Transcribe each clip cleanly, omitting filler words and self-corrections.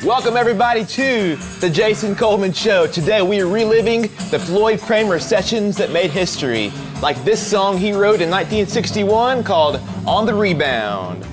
Welcome everybody to the Jason Coleman Show. Today we are reliving the Floyd Cramer sessions that made history, like this song he wrote in 1961 called On the Rebound.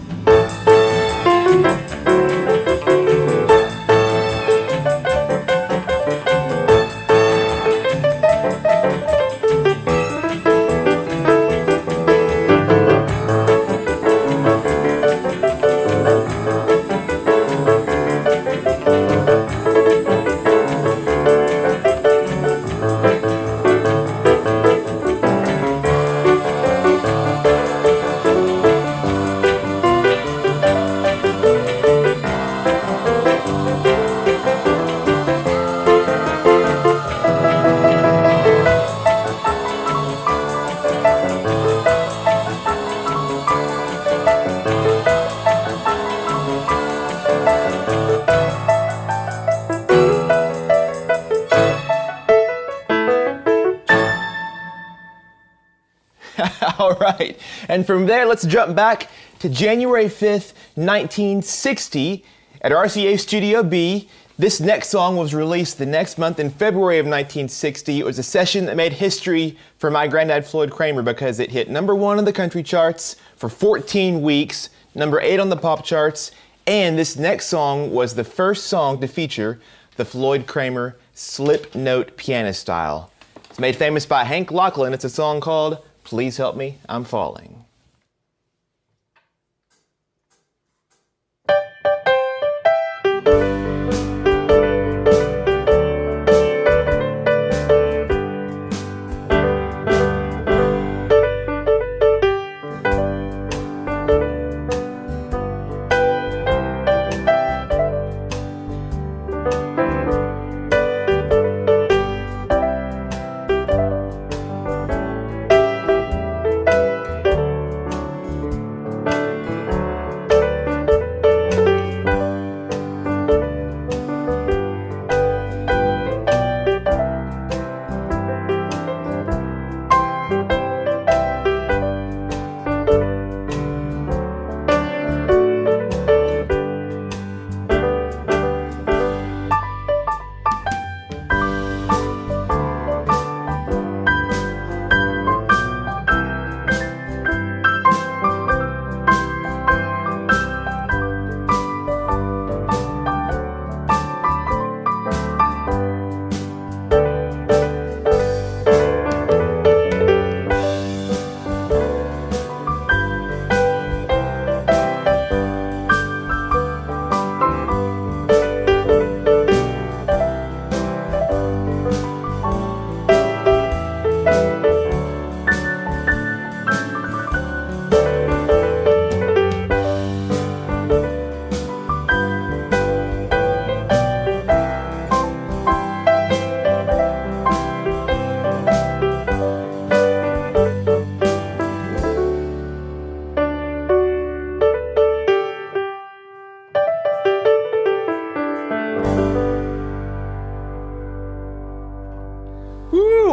All right, and from there, let's jump back to January 5th, 1960 at RCA Studio B. This next song was released the next month in February of 1960. It was a session that made history for my granddad, Floyd Cramer, because it hit #1 on the country charts for 14 weeks, #8 on the pop charts, and this next song was the first song to feature the Floyd Cramer slip note piano style. It's made famous by Hank Locklin. It's a song called Please Help Me, I'm Falling.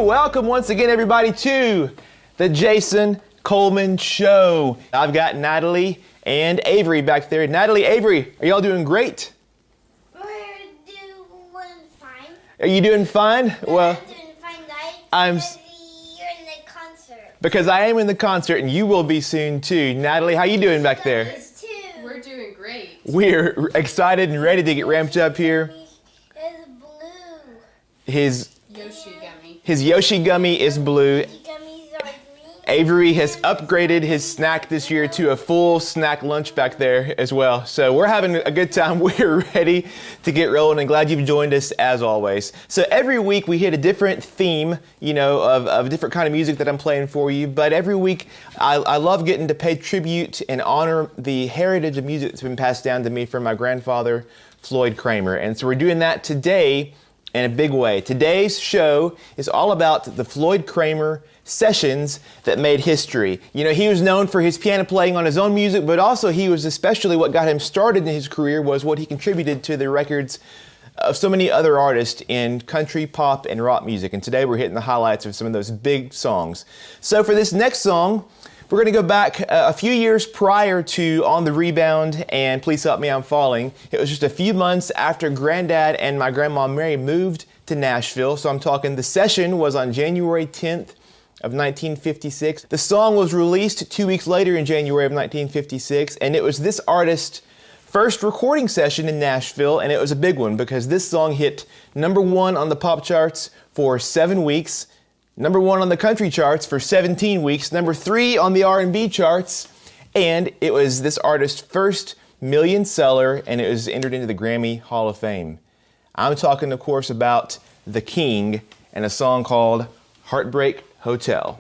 Welcome once again, everybody, to the Jason Coleman Show. I've got Natalie and Avery back there. Natalie, Avery, are y'all doing great? We're doing fine. Are you doing fine? Well, I'm doing fine, guys. I'm. You're in the concert. Because I am in the concert, and you will be soon too. Natalie, how you doing back there? We're doing great. We're excited and ready to get ramped up here. It's His Yoshi gummy. his Yoshi gummy is blue. Gummies are green. Avery has upgraded his snack this year to a full snack lunch back there as well. So we're having a good time. We're ready to get rolling and glad you've joined us as always. So every week we hit a different theme, of different kind of music that I'm playing for you. But every week I love getting to pay tribute and honor the heritage of music that's been passed down to me from my grandfather, Floyd Cramer. And so we're doing that today in a big way. Today's show is all about the Floyd Cramer sessions that made history. He was known for his piano playing on his own music, but also he was especially what got him started in his career was what he contributed to the records of so many other artists in country, pop, and rock music. And today we're hitting the highlights of some of those big songs. So for this next song, we're going to go back a few years prior to On the Rebound and Please Help Me I'm Falling. It was just a few months after Grandad and my grandma Mary moved to Nashville. So I'm talking the session was on January 10th of 1956. The song was released 2 weeks later in January of 1956, and it was this artist's first recording session in Nashville, and it was a big one because this song hit #1 on the pop charts for 7 weeks, #1 on the country charts for 17 weeks, #3 on the R&B charts, and it was this artist's first million seller, and it was entered into the Grammy Hall of Fame. I'm talking, of course, about The King and a song called Heartbreak Hotel.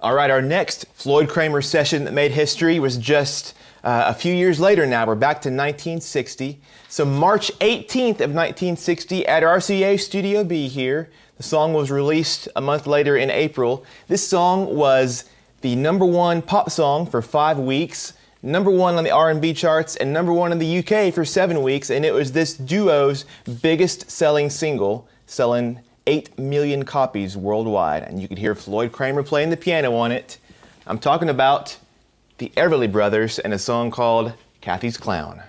All right, our next Floyd Cramer session that made history was just a few years later now. We're back to 1960. So March 18th of 1960 at RCA Studio B here. The song was released a month later in April. This song was the #1 pop song for 5 weeks, #1 on the R&B charts, and #1 in the UK for 7 weeks. And it was this duo's biggest selling single, selling 8 million copies worldwide, and you could hear Floyd Cramer playing the piano on it. I'm talking about the Everly Brothers and a song called Kathy's Clown.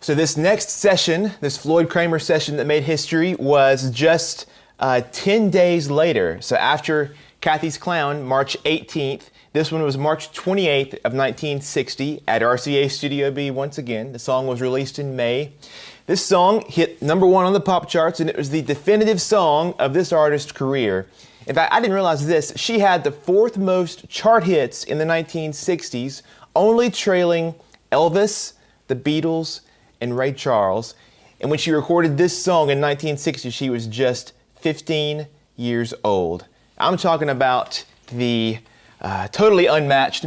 So this next session, this Floyd Cramer session that made history, was just 10 days later. So after Kathy's Clown, March 18th, this one was March 28th of 1960 at RCA Studio B once again. The song was released in May. This song hit #1 on the pop charts, and it was the definitive song of this artist's career. In fact, I didn't realize this. She had the 4th most chart hits in the 1960s, only trailing Elvis, the Beatles, and Ray Charles. And when she recorded this song in 1960, she was just 15 years old. I'm talking about the totally unmatched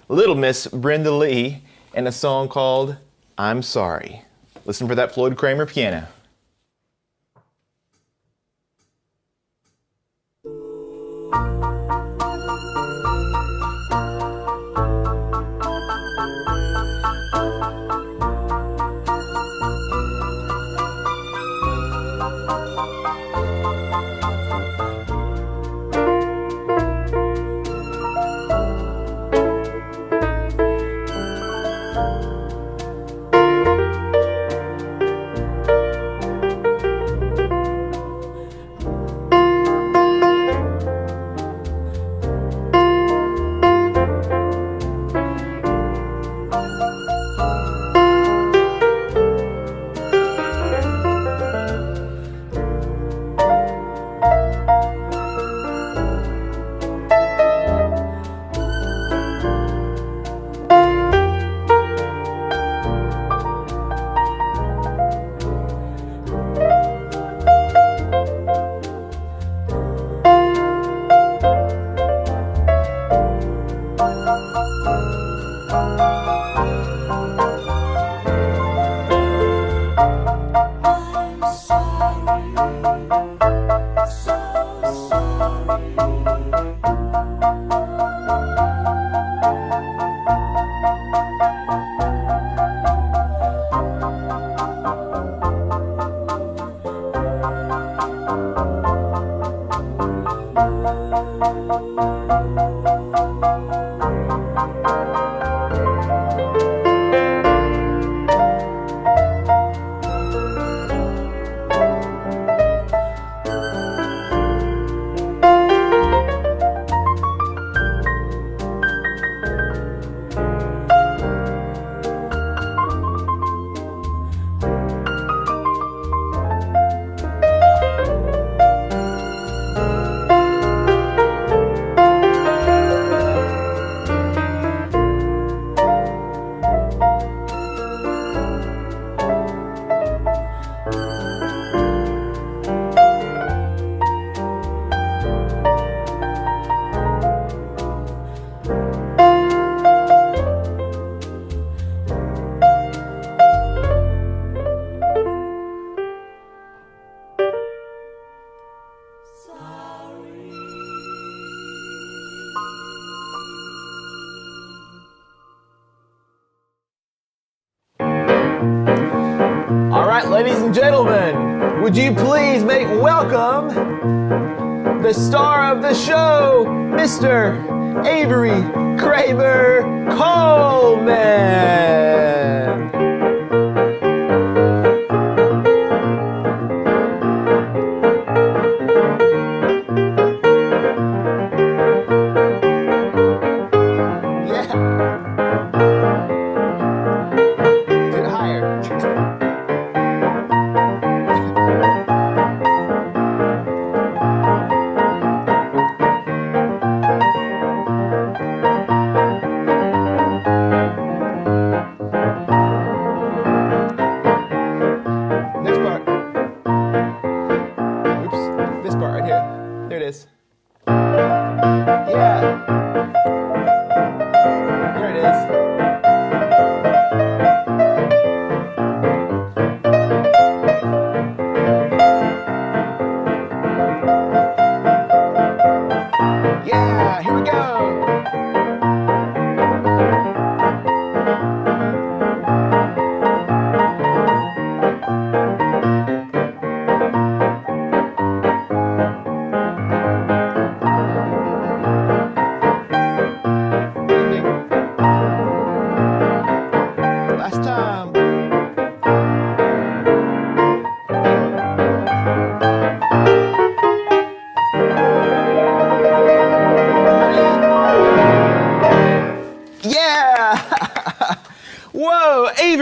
Little Miss Brenda Lee and a song called I'm Sorry. Listen for that Floyd Cramer piano. Ladies and gentlemen, would you please make welcome the star of the show, Mr. Avery Cramer Coleman.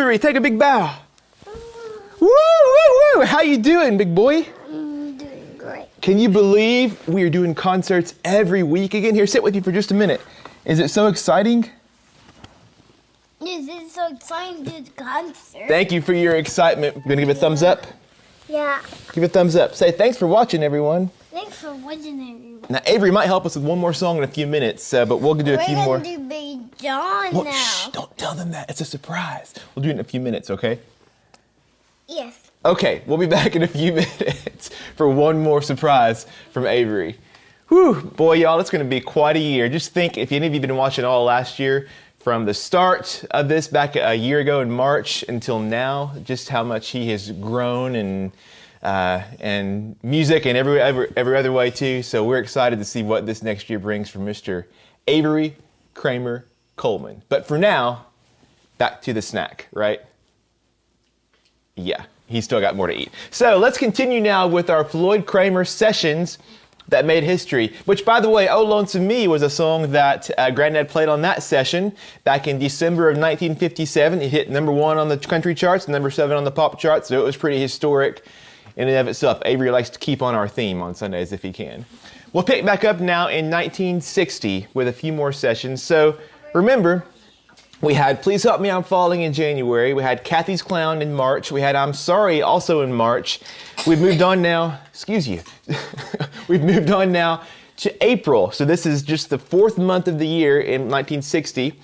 Avery, take a big bow. Woo, woo, woo. How you doing, big boy? I'm doing great. Can you believe we are doing concerts every week again? Here, sit with you for just a minute. Is it so exciting? This is so exciting to do the concert. Thank you for your excitement. You gonna give a thumbs up? Yeah. Give a thumbs up. Say thanks for watching, everyone. Thanks for watching, everyone. Now, Avery might help us with one more song in a few minutes, but we'll do a few more. We're going to do Big John Well, now. shh, don't tell them that. It's a surprise. We'll do it in a few minutes, okay? Yes. Okay, we'll be back in a few minutes for one more surprise from Avery. Whew, boy, y'all, it's gonna be quite a year. Just think, if any of you have been watching all last year, from the start of this back a year ago in March until now, just how much he has grown and music and every other way too. So we're excited to see what this next year brings for Mr. Avery Cramer Coleman. But for now, back to the snack, right? Yeah, he's still got more to eat. So let's continue now with our Floyd Cramer sessions that made history, which, by the way, Oh Lonesome Me was a song that Grandad played on that session back in December of 1957. It hit number 1 on the country charts, number 7 on the pop charts, so it was pretty historic in and of itself. Avery likes to keep on our theme on Sundays if he can. We'll pick back up now in 1960 with a few more sessions. So remember, we had Please Help Me I'm Falling in January. We had Kathy's Clown in March. We had I'm Sorry also in March. We've moved on now, excuse you. We've moved on now to April. So this is just the 4th month of the year in 1960.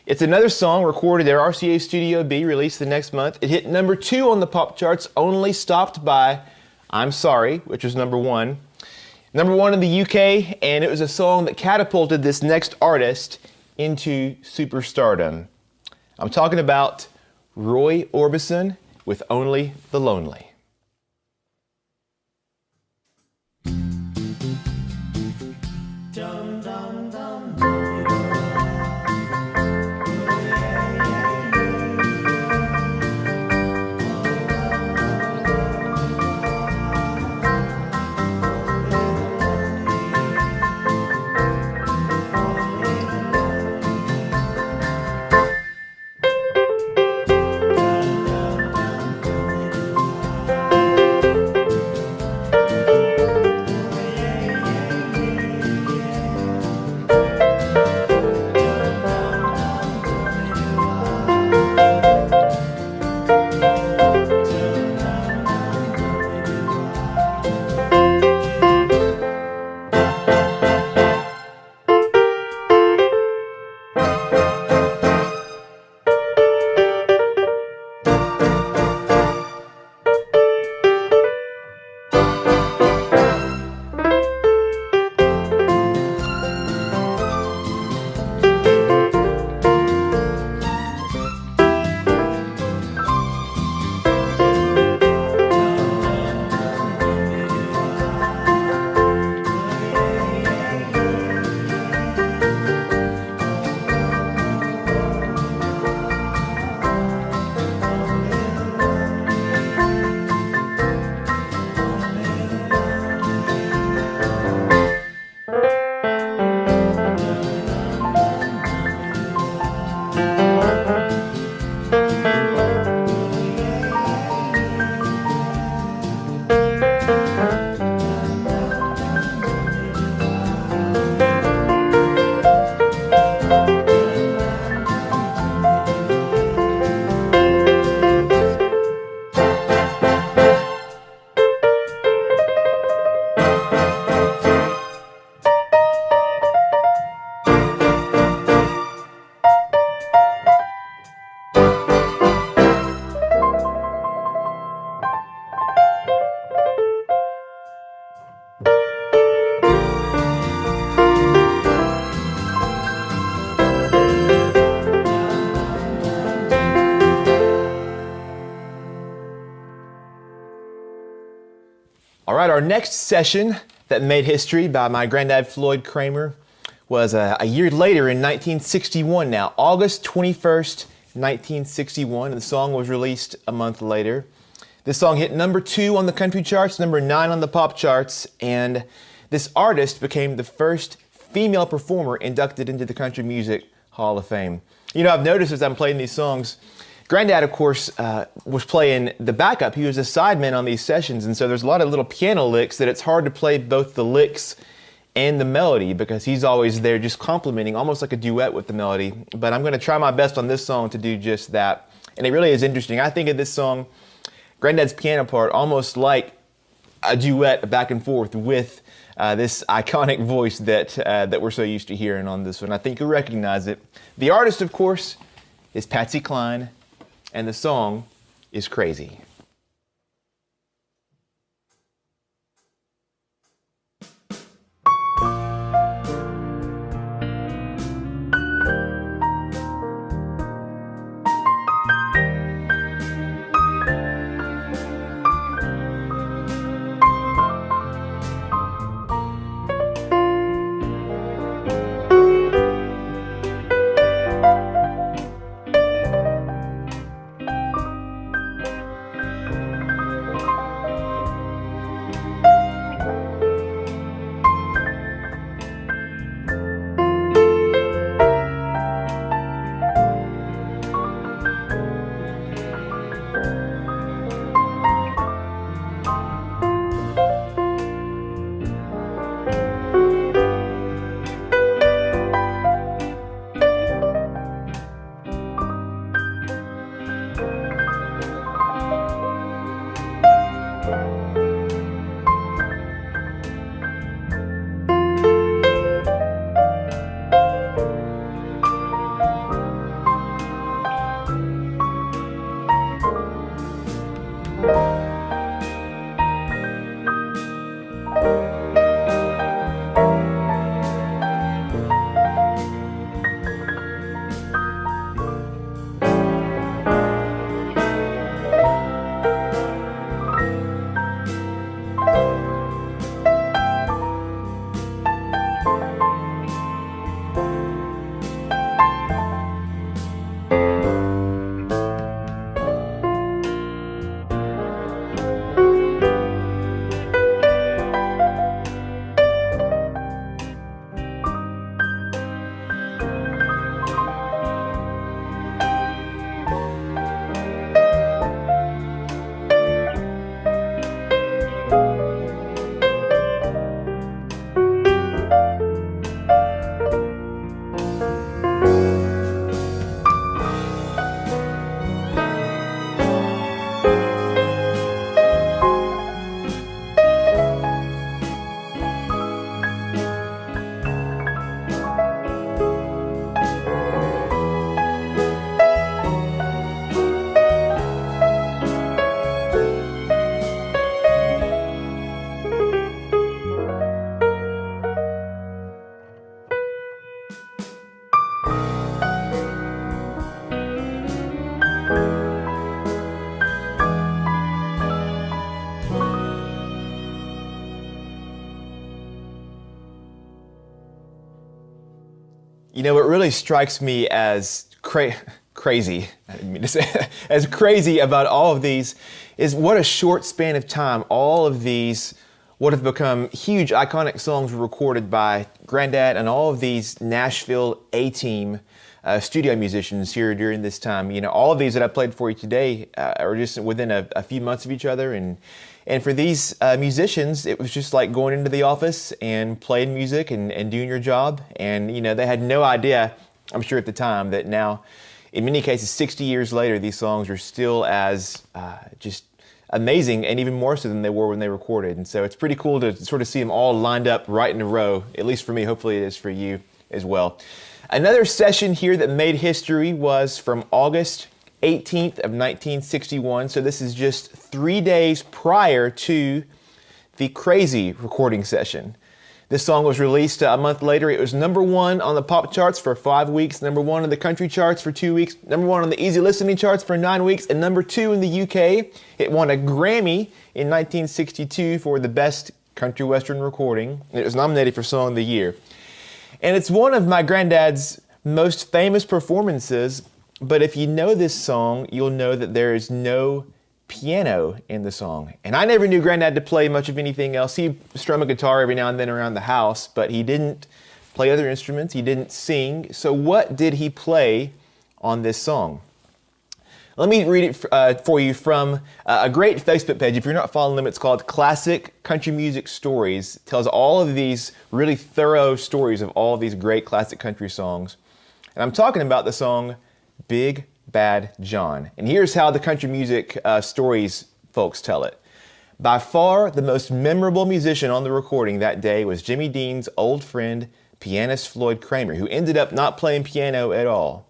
It's another song recorded at RCA Studio B, released the next month. It hit number 2 on the pop charts, only stopped by I'm Sorry, which was number 1. Number 1 in the UK, and it was a song that catapulted this next artist into superstardom. I'm talking about Roy Orbison with Only the Lonely. All right, our next session that made history by my granddad Floyd Cramer was a year later in 1961 now, August 21st, 1961, and the song was released a month later. This song hit number 2 on the country charts, number 9 on the pop charts, and this artist became the first female performer inducted into the Country Music Hall of Fame. You know, I've noticed as I'm playing these songs, Grandad, of course, was playing the backup. He was a sideman on these sessions, and so there's a lot of little piano licks that it's hard to play both the licks and the melody because he's always there just complimenting, almost like a duet with the melody. But I'm going to try my best on this song to do just that. And it really is interesting. I think of this song, Grandad's piano part, almost like a duet back and forth with this iconic voice that we're so used to hearing on this one. I think you'll recognize it. The artist, of course, is Patsy Cline, and the song is Crazy. You know, what really strikes me as crazy, I didn't mean to say, as crazy about all of these is what a short span of time all of these, what have become huge iconic songs were recorded by Grandad and all of these Nashville A-team studio musicians here during this time. You know, all of these that I played for you today are just within a few months of each other. And for these musicians, it was just like going into the office and playing music and doing your job. And, you know, they had no idea, I'm sure at the time, that now, in many cases, 60 years later, these songs are still as just amazing and even more so than they were when they recorded. And so it's pretty cool to sort of see them all lined up right in a row, at least for me. Hopefully it is for you as well. Another session here that made history was from August 18th of 1961. So this is just 3 days prior to the Crazy recording session. This song was released a month later. It was #1 on the pop charts for 5 weeks, #1 on the country charts for 2 weeks, #1 on the easy listening charts for 9 weeks, and #2 in the UK. It won a Grammy in 1962 for the best country western recording. It was nominated for Song of the Year. And it's one of my granddad's most famous performances, but if you know this song, you'll know that there is no piano in the song. And I never knew Grandad to play much of anything else. He strummed a guitar every now and then around the house, but he didn't play other instruments. He didn't sing. So what did he play on this song? Let me read it for you from a great Facebook page. If you're not following them, it's called Classic Country Music Stories. It tells all of these really thorough stories of all of these great classic country songs. And I'm talking about the song Big Bad John. And here's how the country music stories folks tell it. By far, the most memorable musician on the recording that day was Jimmy Dean's old friend, pianist Floyd Cramer, who ended up not playing piano at all.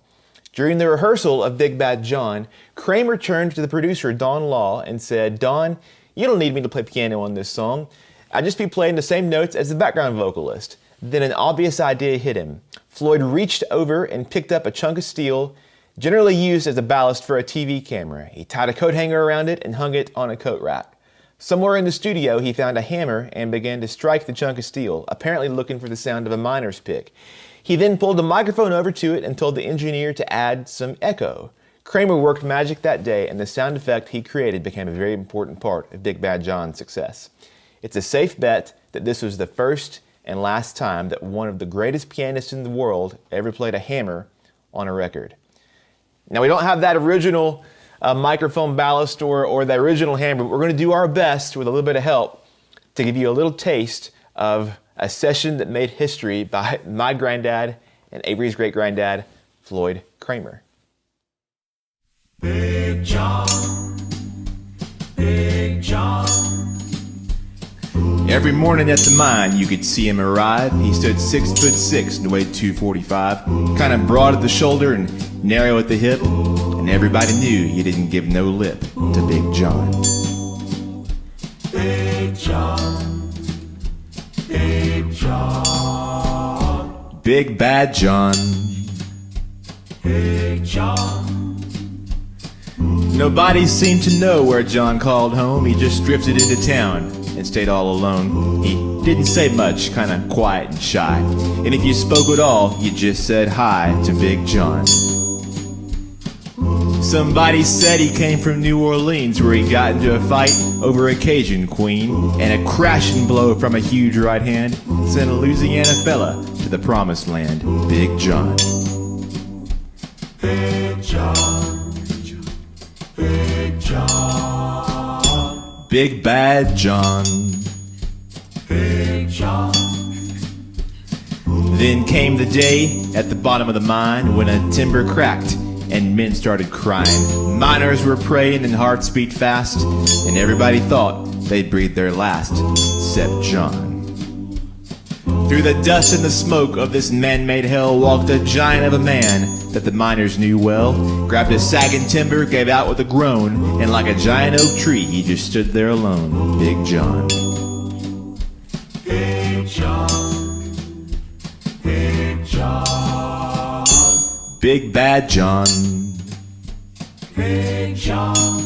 During the rehearsal of Big Bad John, Cramer turned to the producer, Don Law, and said, "Don, you don't need me to play piano on this song. I'll just be playing the same notes as the background vocalist." Then an obvious idea hit him. Floyd reached over and picked up a chunk of steel, generally used as a ballast for a TV camera. He tied a coat hanger around it and hung it on a coat rack. Somewhere in the studio, he found a hammer and began to strike the chunk of steel, apparently looking for the sound of a miner's pick. He then pulled the microphone over to it and told the engineer to add some echo. Cramer worked magic that day, and the sound effect he created became a very important part of Big Bad John's success. It's a safe bet that this was the first and last time that one of the greatest pianists in the world ever played a hammer on a record. Now, we don't have that original microphone ballast or the original hammer, but we're going to do our best with a little bit of help to give you a little taste of a session that made history by my granddad and Avery's great-granddad, Floyd Cramer. Big John, Big John. Every morning at the mine, you could see him arrive. He stood 6'6" and weighed 245, kind of broad at the shoulder and narrow at the hip, and everybody knew you didn't give no lip to Big John. Big John, Big John, Big Bad John, Big John. Nobody seemed to know where John called home. He just drifted into town and stayed all alone. He didn't say much, kind of quiet and shy. And if you spoke at all, you just said hi to Big John. Somebody said he came from New Orleans, where he got into a fight over a Cajun queen, and a crashing blow from a huge right hand sent a Louisiana fella to the promised land. Big John. Big John, Big John, Big Bad John. Big John. Then came the day at the bottom of the mine when a timber cracked and men started crying. Miners were praying and hearts beat fast, and everybody thought they'd breathe their last, except John. Through the dust and the smoke of this man-made hell walked a giant of a man that the miners knew well. Grabbed a sagging timber, gave out with a groan, and like a giant oak tree, he just stood there alone. Big John. Big John, Big John, Big Bad John. Big John.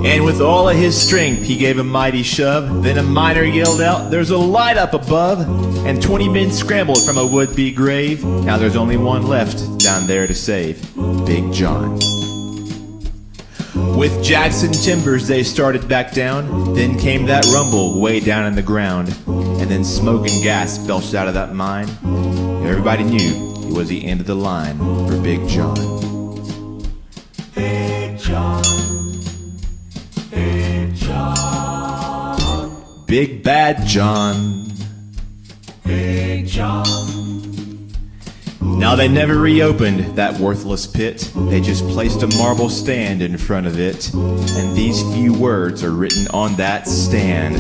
And with all of his strength, he gave a mighty shove. Then a miner yelled out, "There's a light up above!" And 20 men scrambled from a would-be grave. Now there's only one left down there to save. Big John. With Jackson Timbers, they started back down. Then came that rumble way down in the ground. And then smoke and gas belched out of that mine. Everybody knew it was the end of the line for Big John. Big John, Big John, Big Bad John. Big John. Now they never reopened that worthless pit. They just placed a marble stand in front of it. And these few words are written on that stand.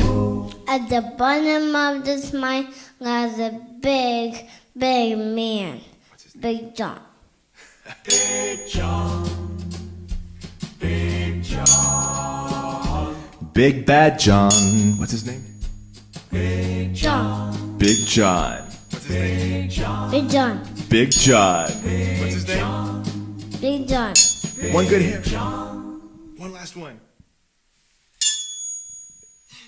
At the bottom of this mine lies a big, big man. Big John. Big John, Big John, Big Bad John. What's his name? Big John. Big John. What's his name? Big John, Big John. Big John. What's his name? Big John. One good hit. John. One last one.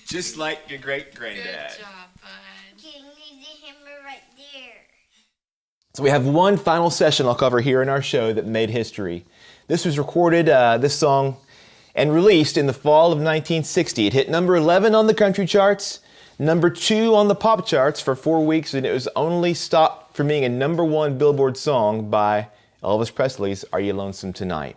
Just like your great-granddad. Good job, bud. Can you leave the hammer right there? So we have one final session I'll cover here in our show that made history. This was recorded, this song, and released in the fall of 1960. It hit number 11 on the country charts, number 2 on the pop charts for 4 weeks, and it was only stopped from being a number 1 Billboard song by Elvis Presley's Are You Lonesome Tonight?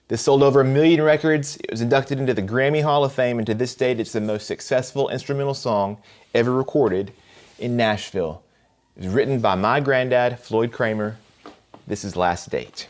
This sold over 1 million records. It was inducted into the Grammy Hall of Fame, and to this date, it's the most successful instrumental song ever recorded in Nashville. It was written by my granddad, Floyd Cramer. This is Last Date.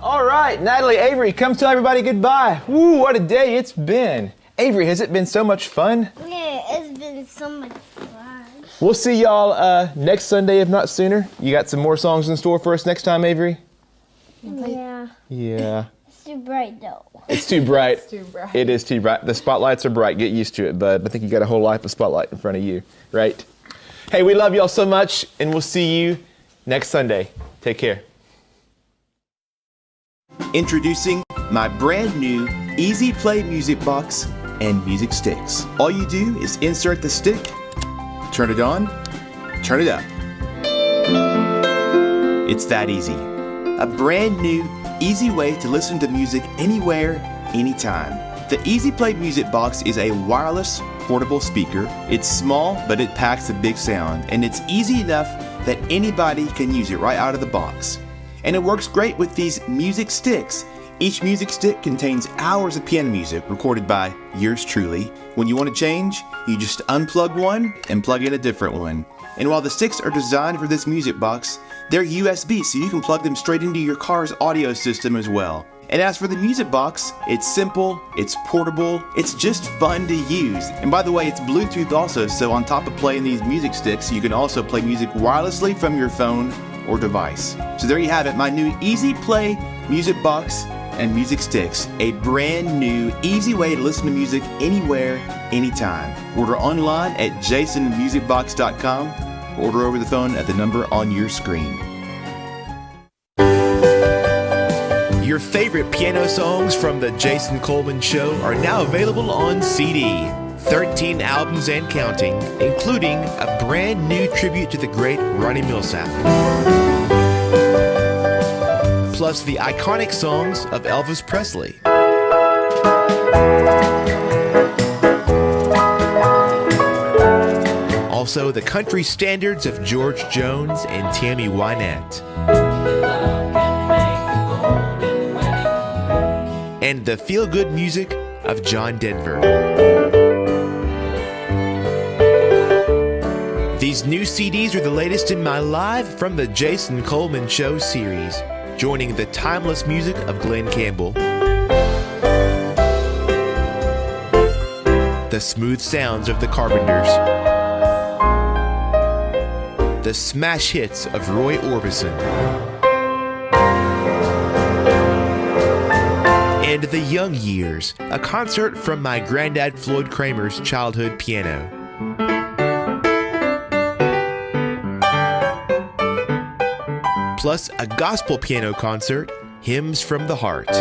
All right, Natalie, Avery, come tell everybody goodbye. Woo, what a day it's been. Avery, has it been so much fun? Yeah, it's been so much fun. We'll see y'all next Sunday, if not sooner. You got some more songs in store for us next time, Avery? Yeah. Yeah. It's too bright though. It's too bright. It's too bright. It is too bright. The spotlights are bright. Get used to it, bud. I think you got a whole life of spotlight in front of you, right? Hey, we love y'all so much, and we'll see you next Sunday. Take care. Introducing my brand new Easy Play music box and music sticks. All you do is insert the stick, turn it on, turn it up. It's that easy. A brand new, easy way to listen to music anywhere, anytime. The Easy Play music box is a wireless, portable speaker. It's small, but it packs a big sound, and it's easy enough that anybody can use it right out of the box. And it works great with these music sticks. Each music stick contains hours of piano music recorded by yours truly. When you want to change, you just unplug one and plug in a different one. And while the sticks are designed for this music box, they're USB, so you can plug them straight into your car's audio system as well. And as for the music box, it's simple, it's portable, it's just fun to use. And by the way, it's Bluetooth also, so on top of playing these music sticks, you can also play music wirelessly from your phone or device. So there you have it, my new Easy Play music box and music sticks. A brand new, easy way to listen to music anywhere, anytime. Order online at jasonmusicbox.com. Order over the phone at the number on your screen. Your favorite piano songs from The Jason Coleman Show are now available on CD. 13 albums and counting, including a brand new tribute to the great Ronnie Milsap. Plus the iconic songs of Elvis Presley. Also, the country standards of George Jones and Tammy Wynette. And the feel-good music of John Denver. These new CDs are the latest in my Live from the Jason Coleman Show series, joining the timeless music of Glenn Campbell, the smooth sounds of the Carpenters, the smash hits of Roy Orbison, and The Young Years, a concert from my Grandad Floyd Cramer's childhood piano. Plus a gospel piano concert, Hymns from the Heart.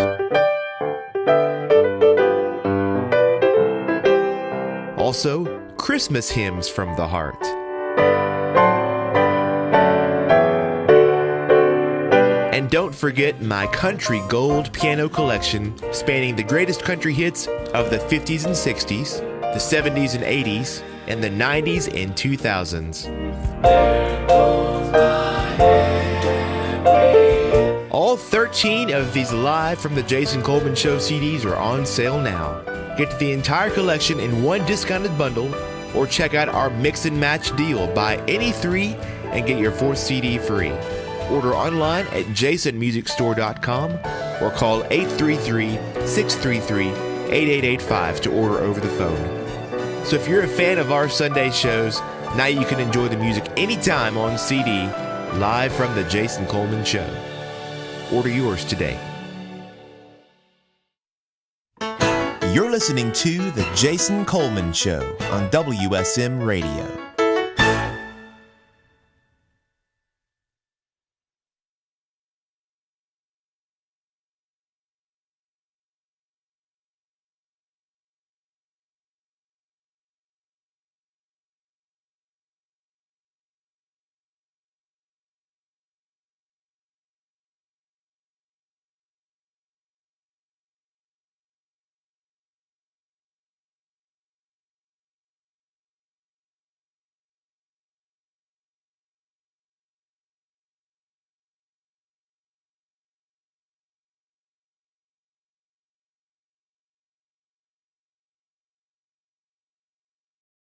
Also, Christmas hymns from the heart. And don't forget my country gold piano collection, spanning the greatest country hits of the 50s and 60s, the 70s and 80s, and the 90s and 2000s. All 13 of these Live from the Jason Coleman Show CDs are on sale now. Get the entire collection in one discounted bundle, or check out our mix and match deal. Buy any 3 and get your 4th CD free. Order online at jasonmusicstore.com or call 833-633-8885 to order over the phone. So if you're a fan of our Sunday shows, now you can enjoy the music anytime on CD, Live from the Jason Coleman Show. Order yours today. You're listening to The Jason Coleman Show on WSM Radio.